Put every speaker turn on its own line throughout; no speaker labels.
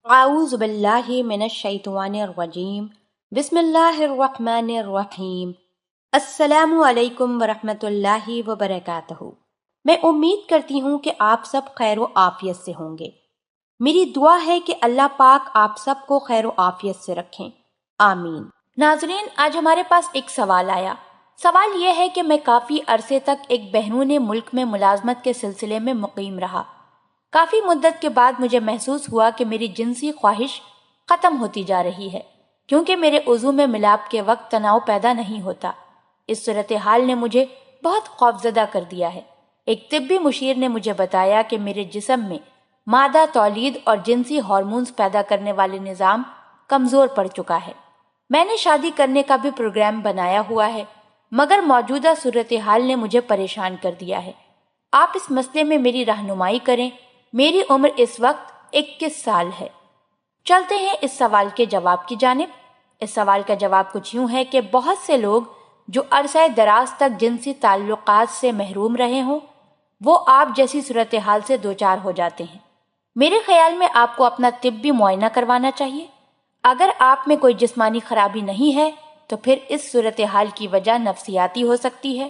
اعوذ باللہ من الشیطان الرجیم بسم اللہ الرحمن الرحیم السلام علیکم ورحمۃ اللہ وبرکاتہ۔ میں امید کرتی ہوں کہ آپ سب خیر و عافیت سے ہوں گے۔ میری دعا ہے کہ اللہ پاک آپ سب کو خیر و عافیت سے رکھیں، آمین۔ ناظرین، آج ہمارے پاس ایک سوال آیا۔ سوال یہ ہے کہ میں کافی عرصے تک ایک بیرون ملک میں ملازمت کے سلسلے میں مقیم رہا۔ کافی مدت کے بعد مجھے محسوس ہوا کہ میری جنسی خواہش ختم ہوتی جا رہی ہے، کیونکہ میرے عضو میں ملاپ کے وقت تناؤ پیدا نہیں ہوتا۔ اس صورتحال نے مجھے بہت خوفزدہ کر دیا ہے۔ ایک طبی مشیر نے مجھے بتایا کہ میرے جسم میں مادہ تولید اور جنسی ہارمونز پیدا کرنے والے نظام کمزور پڑ چکا ہے۔ میں نے شادی کرنے کا بھی پروگرام بنایا ہوا ہے، مگر موجودہ صورتحال نے مجھے پریشان کر دیا ہے۔ آپ اس مسئلے میں میری رہنمائی کریں۔ میری عمر اس وقت 21 سال ہے۔ چلتے ہیں اس سوال کے جواب کی جانب۔ اس سوال کا جواب کچھ یوں ہے کہ بہت سے لوگ جو عرصہ دراز تک جنسی تعلقات سے محروم رہے ہوں، وہ آپ جیسی صورتحال سے دوچار ہو جاتے ہیں۔ میرے خیال میں آپ کو اپنا طبی معائنہ کروانا چاہیے۔ اگر آپ میں کوئی جسمانی خرابی نہیں ہے تو پھر اس صورتحال کی وجہ نفسیاتی ہو سکتی ہے۔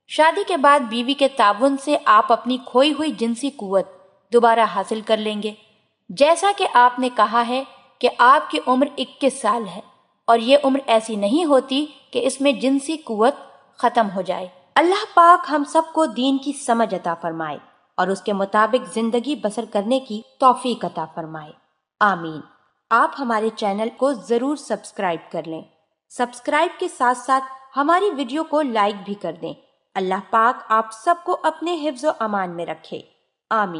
شادی کے بعد بیوی کے تعاون سے آپ اپنی کھوئی ہوئی جنسی قوت دوبارہ حاصل کر لیں گے۔ جیسا کہ آپ نے کہا ہے کہ آپ کی عمر 21 سال ہے، اور یہ عمر ایسی نہیں ہوتی کہ اس میں جنسی قوت ختم ہو جائے۔ اللہ پاک ہم سب کو دین کی سمجھ عطا فرمائے اور اس کے مطابق زندگی بسر کرنے کی توفیق عطا فرمائے، آمین۔ آپ ہمارے چینل کو ضرور سبسکرائب کر لیں۔ سبسکرائب کے ساتھ ساتھ ہماری ویڈیو کو لائک بھی کر دیں۔ اللہ پاک آپ سب کو اپنے حفظ و امان میں رکھے، آمین۔